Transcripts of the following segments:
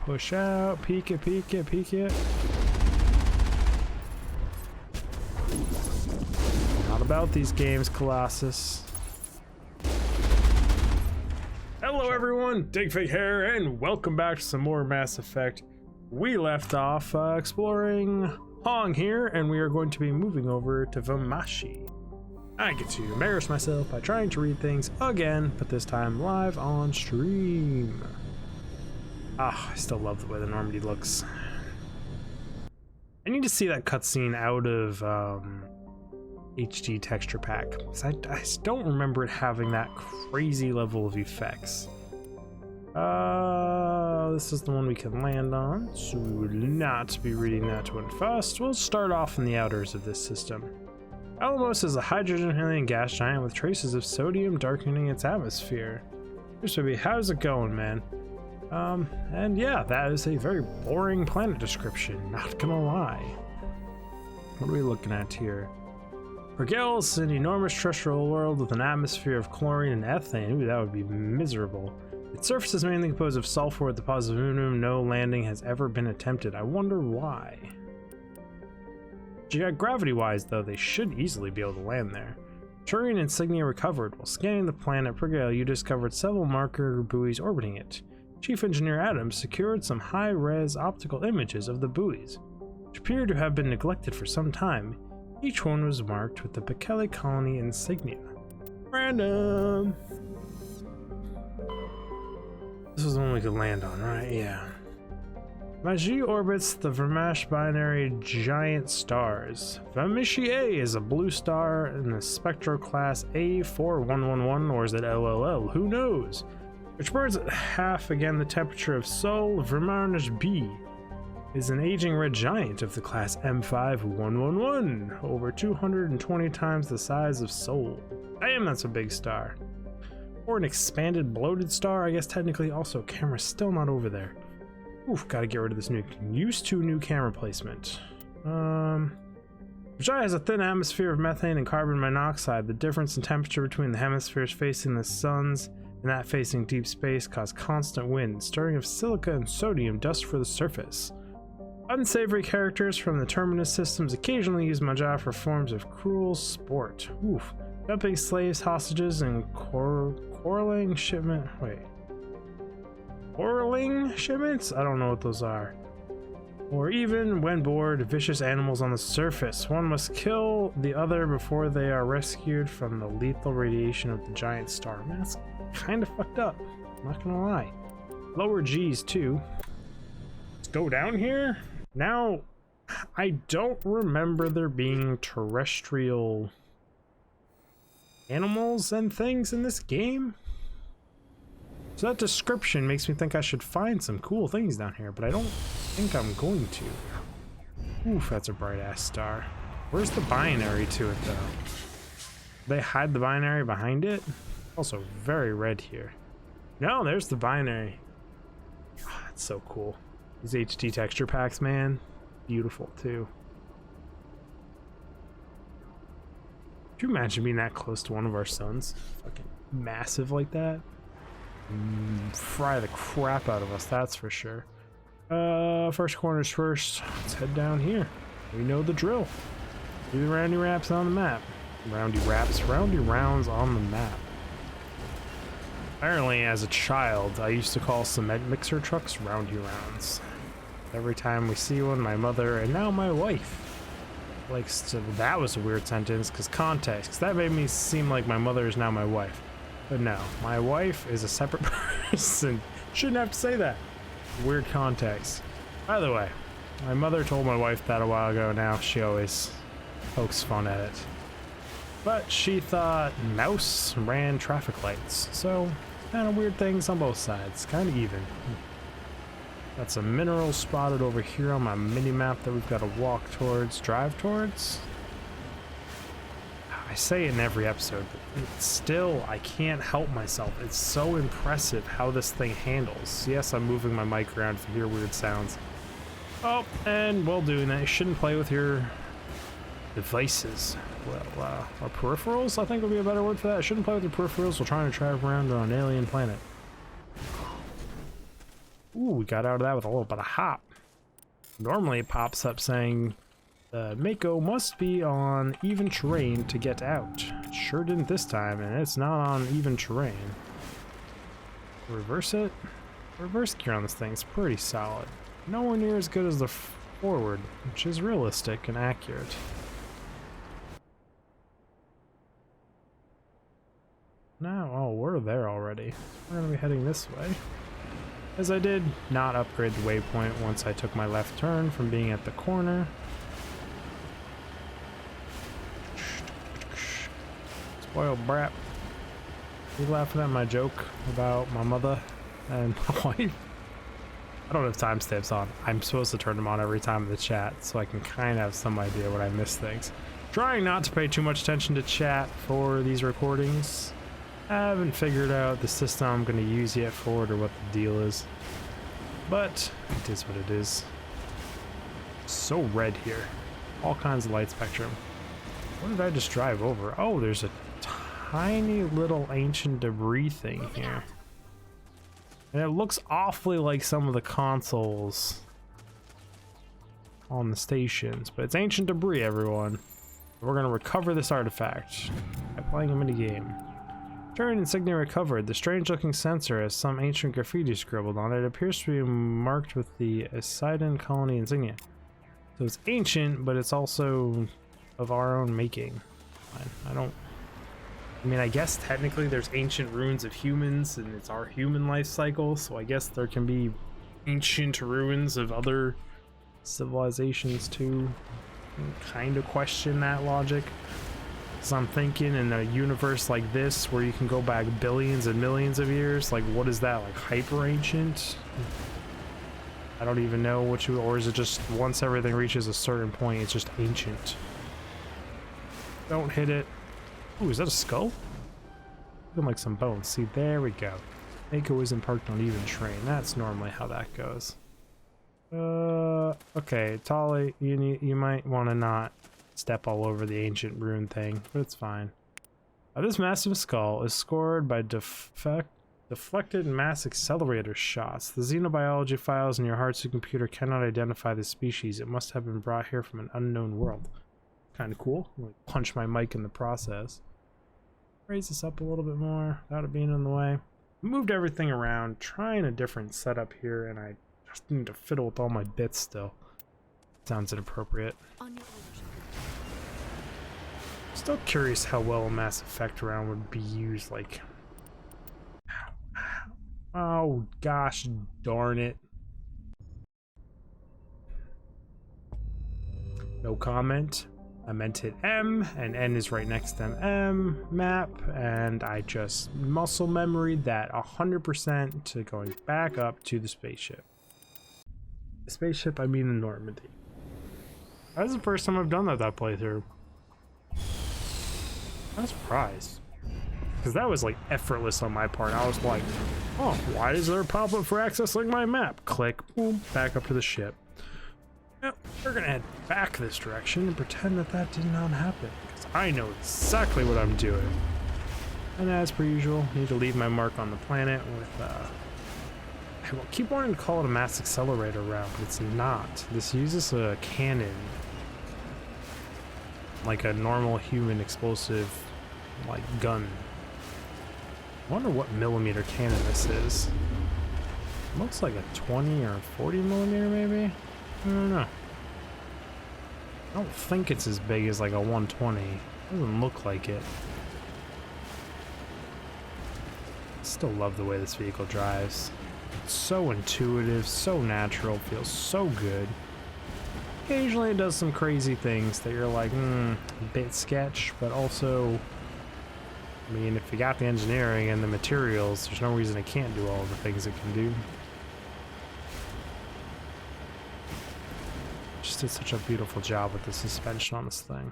Push out, peek it, peek it, peek it. Not about these games, Colossus. Hello everyone, Digfig here, and welcome back to some more Mass Effect. We left off exploring Hong here, and we are going to be moving over to Vamashi. I get to embarrass myself by trying to read things again, but this time live on stream. Ah, I still love the way the Normandy looks. I need to see that cutscene out of HD texture pack, because I just don't remember it having that crazy level of effects. This is the one we can land on, so we would not be reading that one first. We'll start off in the outers of this system. Alamos is a hydrogen helium gas giant with traces of sodium darkening its atmosphere. How's it going, man? And yeah, that is a very boring planet description, not gonna lie. What are we looking at here? Pergel is an enormous terrestrial world with an atmosphere of chlorine and ethane. Ooh, that would be miserable. Its surface is mainly composed of sulfur with deposits of aluminum. No landing has ever been attempted. I wonder why. Gravity-wise, though, they should easily be able to land there. Turian insignia recovered. While scanning the planet Pergel, you discovered several marker buoys orbiting it. Chief Engineer Adams secured some high-res optical images of the buoys, which appeared to have been neglected for some time. Each one was marked with the Bekele colony insignia. Random! This is the one we could land on, right? Yeah. Vamashi orbits the Vamash binary giant stars. Vamashi A is a blue star in the spectral class A4111, or is it LLL? Who knows? Which burns at half again the temperature of Sol. Vamash B is an aging red giant of the class M5111, over 220 times the size of Sol. Damn, that's a big star. Or an expanded bloated star, I guess technically. Also, camera's still not over there. Oof, gotta get rid of this new, used to new camera placement. Vajaya has a thin atmosphere of methane and carbon monoxide. The difference in temperature between the hemispheres facing the suns and that facing deep space cause constant wind, stirring of silica and sodium dust for the surface. Unsavory characters from the Terminus systems occasionally use Vajaya for forms of cruel sport. Oof. Dumping slaves, hostages, and quarreling shipment. Wait. Quarreling shipments? I don't know what those are. Or even, when bored, vicious animals on the surface. One must kill the other before they are rescued from the lethal radiation of the giant star. Man, that's kind of fucked up. I'm not gonna lie. Lower G's too. Let's go down here. Now, I don't remember there being terrestrial animals and things in this game. So that description makes me think I should find some cool things down here, but I don't think I'm going to. Oof, that's a bright ass star. Where's the binary to it though? They hide the binary behind it? Also very red here. No, there's the binary. Oh, that's so cool. These HD texture packs, man. Beautiful too. Could you imagine being that close to one of our suns? Fucking massive like that. Fry the crap out of us, that's for sure. First corners first. Let's head down here. We know the drill. Do the roundy raps on the map. Roundy raps, roundy rounds on the map. Apparently, as a child, I used to call cement mixer trucks roundy rounds. Every time we see one, my mother and now my wife likes to. That was a weird sentence because context. Because that made me seem like my mother is now my wife. But no, my wife is a separate person. Shouldn't have to say that. Weird context. By the way, my mother told my wife that a while ago. Now she always pokes fun at it. But she thought mouse ran traffic lights. So, kind of weird things on both sides. Kind of even. Got some minerals spotted over here on my mini-map that we've got to walk towards, drive towards. I say it in every episode, but it's still, I can't help myself. It's so impressive how this thing handles. Yes, I'm moving my mic around if you hear weird sounds. Oh, and while doing that, you shouldn't play with your devices. Well, or peripherals, I think would be a better word for that. I shouldn't play with your peripherals while trying to travel around on an alien planet. Ooh, we got out of that with a little bit of hop. Normally it pops up saying, Mako must be on even terrain to get out. It sure didn't this time, and it's not on even terrain. Reverse it? Reverse gear on this thing's pretty solid. Nowhere near as good as the forward, which is realistic and accurate. Now, oh, we're there already. We're gonna be heading this way. As I did not upgrade the waypoint once I took my left turn from being at the corner. Spoiled brat. You laughing at my joke about my mother and my wife? I don't have timestamps on. I'm supposed to turn them on every time in the chat so I can kind of have some idea when I miss things. Trying not to pay too much attention to chat for these recordings. I haven't figured out the system I'm going to use yet for it or what the deal is. But it is what it is. So red here. All kinds of light spectrum. What did I just drive over? Oh, there's a tiny little ancient debris thing here. And it looks awfully like some of the consoles on the stations. But it's ancient debris, everyone. We're going to recover this artifact by playing a minigame. Turn insignia recovered. The strange-looking sensor has some ancient graffiti scribbled on it. It appears to be marked with the Asidon colony insignia. So it's ancient, but it's also of our own making. I mean, I guess technically there's ancient ruins of humans, and it's our human life cycle, so I guess there can be ancient ruins of other civilizations too. Kind of question that logic. So I'm thinking in a universe like this where you can go back billions and millions of years, like what is that, like hyper ancient? I don't even know what you, or is it just once everything reaches a certain point it's just ancient? Don't hit it. Ooh, is that a skull? Looking like some bones. See, there we go. Mako isn't parked on even terrain. That's normally how that goes. Okay, Tali, you might want to not step all over the ancient rune thing, but it's fine. This massive skull is scored by deflected mass accelerator shots. The xenobiology files in your hard-to computer cannot identify the species. It must have been brought here from an unknown world. Kind of cool. I'm gonna punch my mic in the process. Raise this up a little bit more without it being in the way. Moved everything around, trying a different setup here, and I just need to fiddle with all my bits still. Sounds inappropriate. Still curious how well a Mass Effect round would be used, like... Oh, gosh darn it. No comment. I meant hit M, and N is right next to M, map, and I just muscle memoried that 100% to going back up to the spaceship. The spaceship, I mean the Normandy. That's the first time I've done that playthrough. I'm surprised. Because that was like effortless on my part. I was like, oh, why is there a pop-up for accessing my map? Click, boom, back up to the ship. Now, we're gonna head back this direction and pretend that that did not happen. Because I know exactly what I'm doing. And as per usual, I need to leave my mark on the planet with, I will keep wanting to call it a mass accelerator round, but it's not. This uses a cannon. Like a normal human explosive, like, gun. I wonder what millimeter cannon this is. Looks like a 20 or 40 millimeter, maybe? I don't know. I don't think it's as big as like a 120. Doesn't look like it. Still love the way this vehicle drives. It's so intuitive, so natural, feels so good. Occasionally it does some crazy things that you're like, a bit sketch, but also, I mean, if you got the engineering and the materials, there's no reason it can't do all the things it can do. Just did such a beautiful job with the suspension on this thing.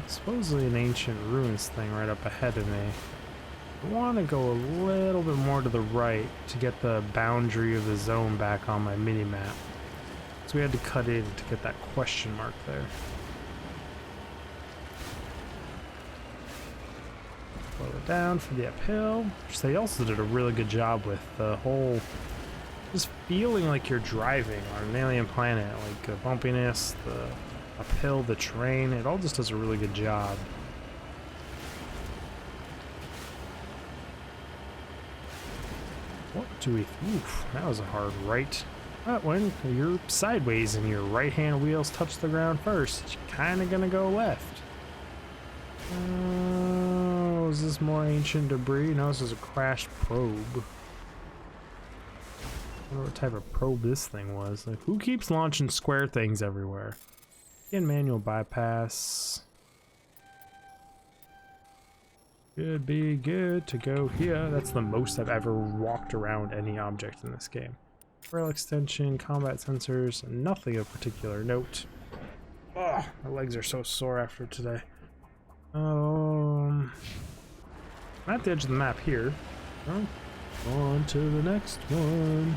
Supposedly an ancient ruins thing right up ahead of me. I want to go a little bit more to the right to get the boundary of the zone back on my mini-map. So we had to cut in to get that question mark there. Slow it down for the uphill. Which they also did a really good job with the whole just feeling like you're driving on an alien planet, like the bumpiness, the uphill, the terrain. It all just does a really good job. What do we... Oof, that was a hard right. But when you're sideways and your right-hand wheels touch the ground first, you're kind of gonna go left. Oh, is this more ancient debris? No, this is a crashed probe. I wonder what type of probe this thing was. Like, who keeps launching square things everywhere? Again, manual bypass. Should be good to go here. That's the most I've ever walked around any object in this game. Rail extension, combat sensors, nothing of particular note. Oh, my legs are so sore after today. I'm at the edge of the map here. Oh, on to the next one.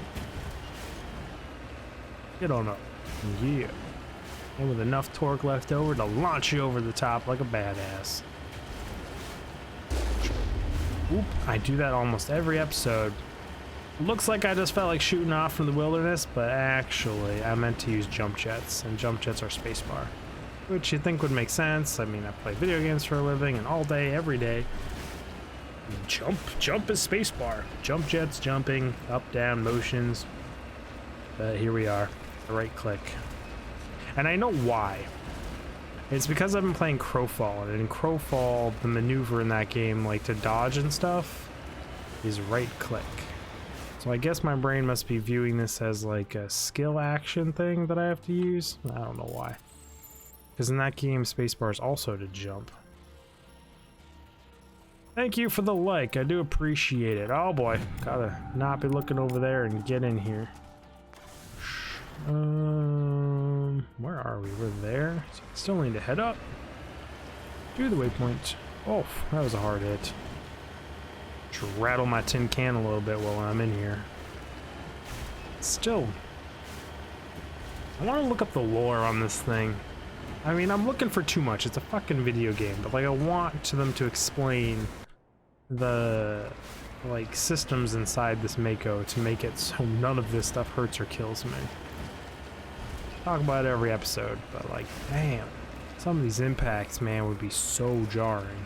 Get on up. Yeah. And with enough torque left over to launch you over the top like a badass. Oop, I do that almost every episode. Looks like I just felt like shooting off from the wilderness, but actually I meant to use jump jets, and jump jets are spacebar. Which you'd think would make sense. I mean, I play video games for a living, and all day, every day. Jump is spacebar. Jump jets, jumping, up, down, motions. But here we are, the right click. And I know why. It's because I've been playing Crowfall, and in Crowfall, the maneuver in that game, like to dodge and stuff, is right click. So I guess my brain must be viewing this as like a skill action thing that I have to use. I don't know why. Because in that game, spacebar is also to jump. Thank you for the like, I do appreciate it. Oh boy, gotta not be looking over there and get in here. Where are we? We're there. So still need to head up to the waypoint. Oh, that was a hard hit. Just rattle my tin can a little bit while I'm in here. Still, I want to look up the lore on this thing. I mean, I'm looking for too much. It's a fucking video game, but like I want them to explain the like systems inside this Mako to make it so none of this stuff hurts or kills me. Talk about it every episode, but like, damn, some of these impacts, man, would be so jarring.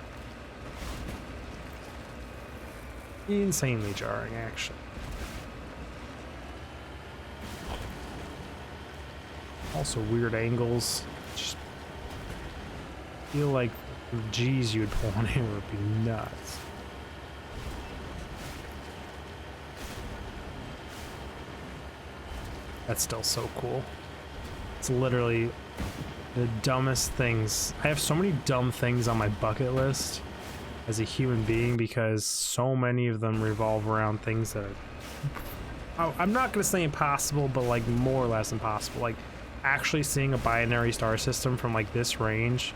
Insanely jarring, actually. Also weird angles. Just feel like the G's you would pull on it would be nuts. That's still so cool. It's literally the dumbest things. I have so many dumb things on my bucket list as a human being because so many of them revolve around things that are, I'm not gonna say impossible, but like more or less impossible. Like actually seeing a binary star system from like this range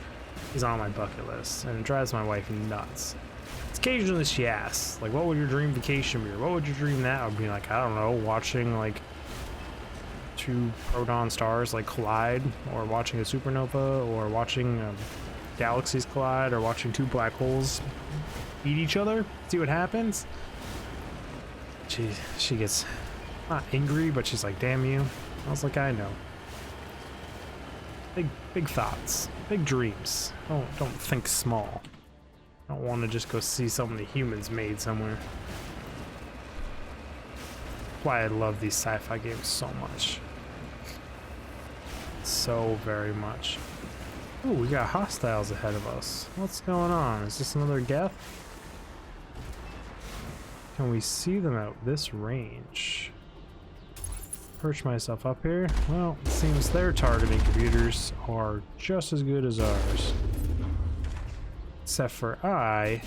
is on my bucket list, and it drives my wife nuts. It's occasionally she asks, like, what would your dream vacation be? Or what would your dream that would be? Like, I don't know, watching like two proton stars like collide, or watching a supernova, or watching galaxies collide, or watching two black holes eat each other, see what happens. She gets not angry, but she's like, damn you. I was like, I know. Big thoughts, big dreams. Don't think small. I don't want to just go see something the humans made somewhere. That's why I love these sci-fi games so much. So very much. Ooh, we got hostiles ahead of us. What's going on? Is this another Geth? Can we see them out this range? Perch myself up here. Well, it seems their targeting computers are just as good as ours. Except for I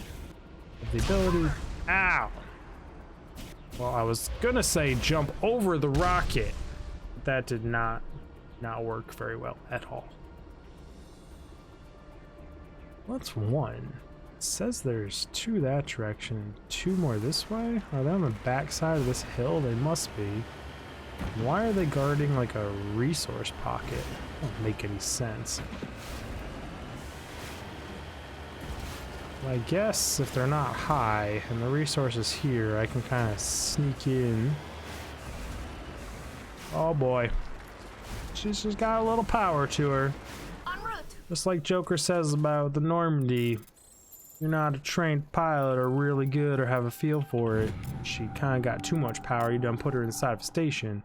have the ability... Ow! Well, I was gonna say jump over the rocket. But that did not work very well at all. What's one? It says there's two that direction, two more this way. Are they on the back side of this hill? They must be. Why are they guarding like a resource pocket? Don't make any sense. I guess if they're not high and the resources here, I can kind of sneak in. Oh boy. She's just got a little power to her. En route. Just like Joker says about the Normandy. You're not a trained pilot or really good or have a feel for it. She kind of got too much power. You done put her inside of a station.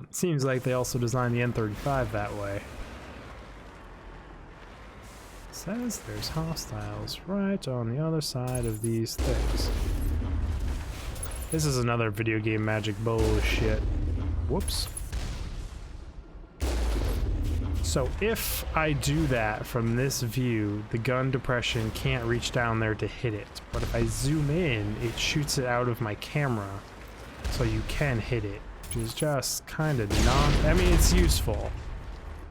Seems like they also designed the N35 that way. Says there's hostiles right on the other side of these things. This is another video game magic bullshit. Whoops. So if I do that from this view, the gun depression can't reach down there to hit it. But if I zoom in, it shoots it out of my camera, so you can hit it, which is just kind of I mean, it's useful.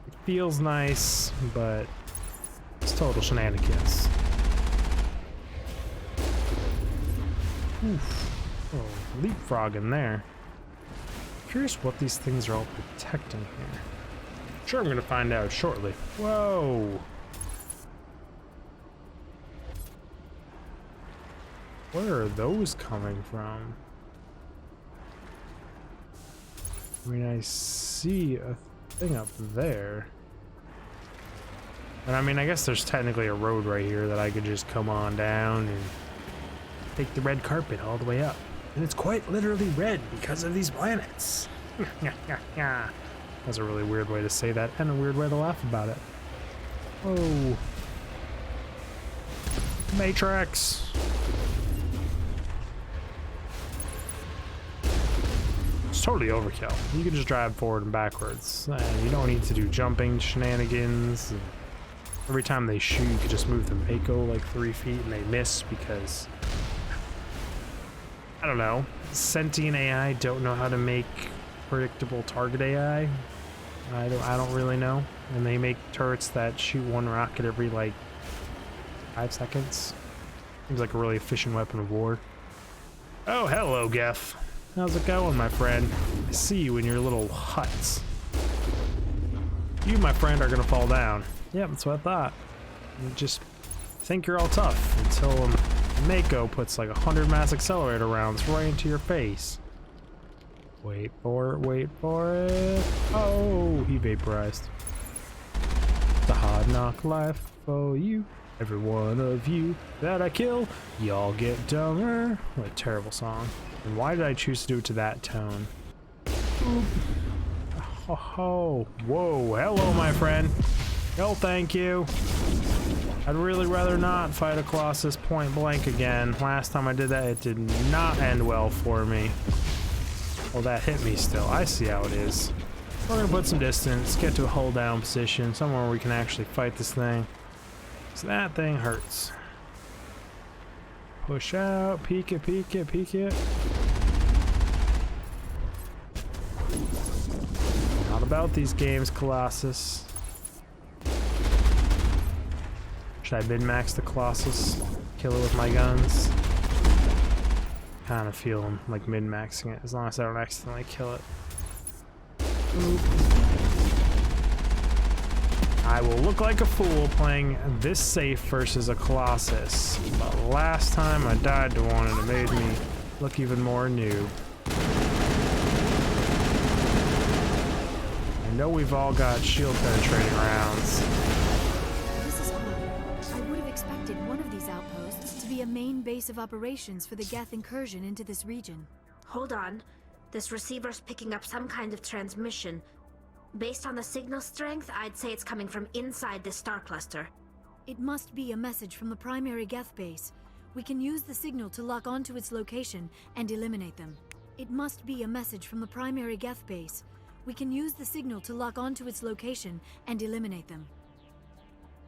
It feels nice, but it's total shenanigans. Oof. Oh, leapfrog in there. Curious what these things are all protecting here. Sure, I'm gonna find out shortly. Whoa! Where are those coming from? I mean, I see a thing up there. And I mean, I guess there's technically a road right here that I could just come on down and take the red carpet all the way up. And it's quite literally red because of these planets. That's a really weird way to say that, and a weird way to laugh about it. Oh. Matrix. It's totally overkill. You can just drive forward and backwards. And you don't need to do jumping shenanigans. And every time they shoot, you could just move the Mako like 3 feet and they miss because, I don't know, sentient AI don't know how to make predictable target AI. I don't really know. And they make turrets that shoot one rocket every like 5 seconds. Seems like a really efficient weapon of war. Oh, hello, Geff. How's it going, my friend? I see you in your little huts. You, my friend, are gonna fall down. Yep, that's what I thought. You just think you're all tough until Mako puts like 100 mass accelerator rounds right into your face. Wait for it, wait for it. Oh, he vaporized. The hard knock life for you. Every one of you that I kill, y'all get dumber. What a terrible song. And why did I choose to do it to that tone? Oop. Oh, whoa, hello, my friend. No, thank you. I'd really rather not fight a Colossus point blank again. Last time I did that, it did not end well for me. Well, that hit me still. I see how it is. We're gonna put some distance, get to a hold down position, somewhere where we can actually fight this thing. So that thing hurts. Push out, peek it, peek it, peek it. Not about these games, Colossus. Should I min-max the Colossus? Kill it with my guns? Kind of feel like min-maxing it, as long as I don't accidentally kill it. Oop. I will look like a fool playing this safe versus a Colossus, but last time I died to one and it made me look even more new. I know we've all got shield penetrating rounds. This is odd. I would have expected one of these outposts to be a main base of operations for the Geth incursion into this region. Hold on. This receiver's picking up some kind of transmission. Based on the signal strength, I'd say it's coming from inside this star cluster. It must be a message from the primary Geth base. We can use the signal to lock onto its location and eliminate them. It must be a message from the primary Geth base. We can use the signal to lock onto its location and eliminate them.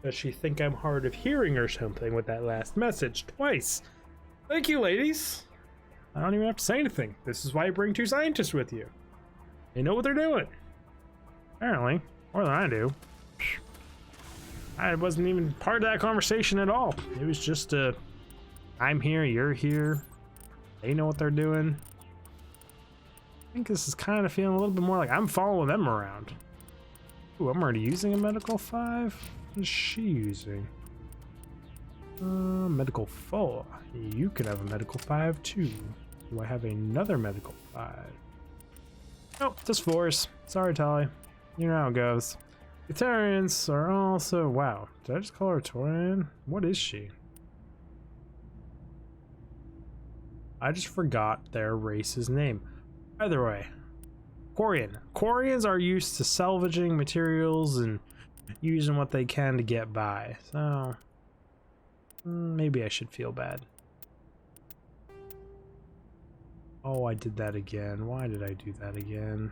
Does she think I'm hard of hearing or something with that last message twice? Thank you, ladies. I don't even have to say anything. This is why you bring 2 scientists with you. They know what they're doing. Apparently, more than I do. I wasn't even part of that conversation at all. It was just I'm here, you're here. They know what they're doing. I think this is kind of feeling a little bit more like I'm following them around. Ooh, I'm already using a medical 5. What is she using? Medical 4. You can have a medical 5 too. Do I have another medical 5? Nope, just 4s. Sorry, Tali. You know how it goes. Itarians are also... Wow, did I just call her Torian? What is she? I just forgot their race's name. Either way, Quarian. Quarians are used to salvaging materials and using what they can to get by. So, maybe I should feel bad. Oh, I did that again. Why did I do that again?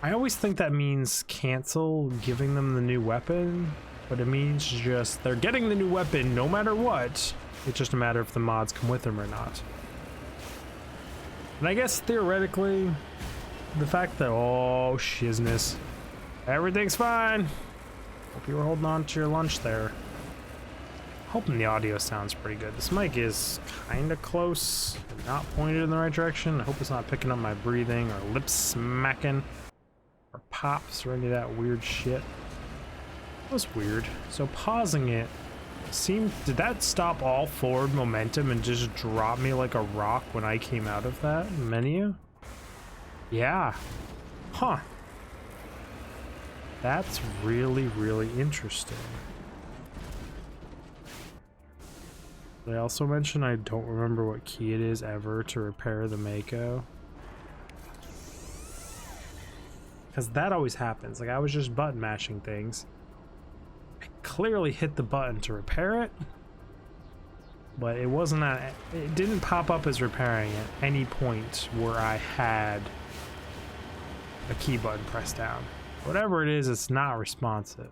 I always think that means cancel giving them the new weapon, but it means just they're getting the new weapon no matter what. It's just a matter if the mods come with them or not. And I guess theoretically, the fact that, oh shizness, everything's fine. Hope you were holding on to your lunch there. Hoping the audio sounds pretty good. This mic is kind of close, not pointed in the right direction. I hope it's not picking up my breathing or lip smacking or pops or any of that weird shit. That was weird. So pausing it did that stop all forward momentum and just drop me like a rock when I came out of that menu? Yeah. Huh. That's really, really interesting. They also mentioned I don't remember what key it is ever to repair the Mako. Because that always happens. Like, I was just button mashing things. I clearly hit the button to repair it, but it wasn't it didn't pop up as repairing at any point where I had a key button pressed down. Whatever it is, it's not responsive.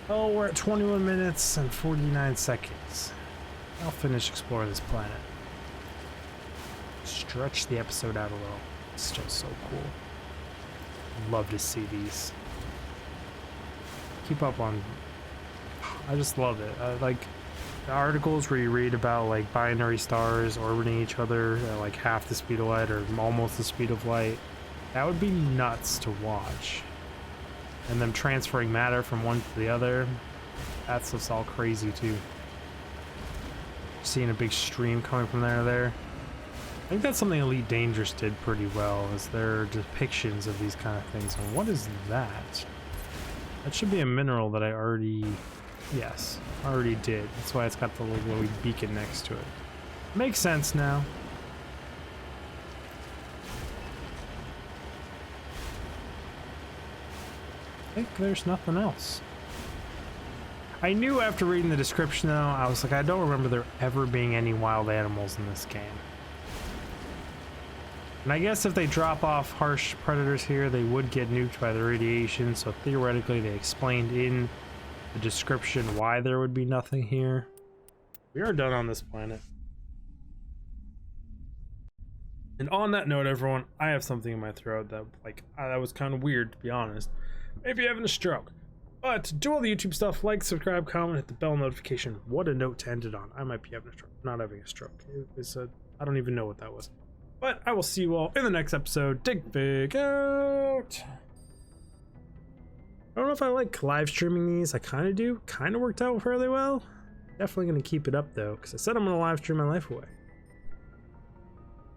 Oh, we're at 21 minutes and 49 seconds. I'll finish exploring this planet. Stretch the episode out a little. It's still so cool. Love to see these. Keep up on... I just love it. Like the articles where you read about like binary stars orbiting each other at like half the speed of light or almost the speed of light. That would be nuts to watch. And them transferring matter from one to the other. That's just all crazy too. Seeing a big stream coming from there to there. I think that's something Elite Dangerous did pretty well, is their depictions of these kind of things. And what is that? That should be a mineral that I already... Yes, already did. That's why it's got the little glowy beacon next to it. Makes sense now. I think there's nothing else. I knew after reading the description though, I was like, I don't remember there ever being any wild animals in this game. And I guess if they drop off harsh predators here, they would get nuked by the radiation, so theoretically they explained in the description why there would be nothing here. We are done on this planet. And on that note, everyone, I have something in my throat that, like, that was kind of weird, to be honest. Maybe having a stroke. But do all the YouTube stuff, like, subscribe, comment, hit the bell notification. What a note to end it on. I might be having a stroke. Not having a stroke. It was I don't even know what that was. But I will see you all in the next episode. Dig Big out! I don't know if I like live streaming these. I kind of do. Kind of worked out fairly well. Definitely going to keep it up though, because I said I'm going to live stream my life away.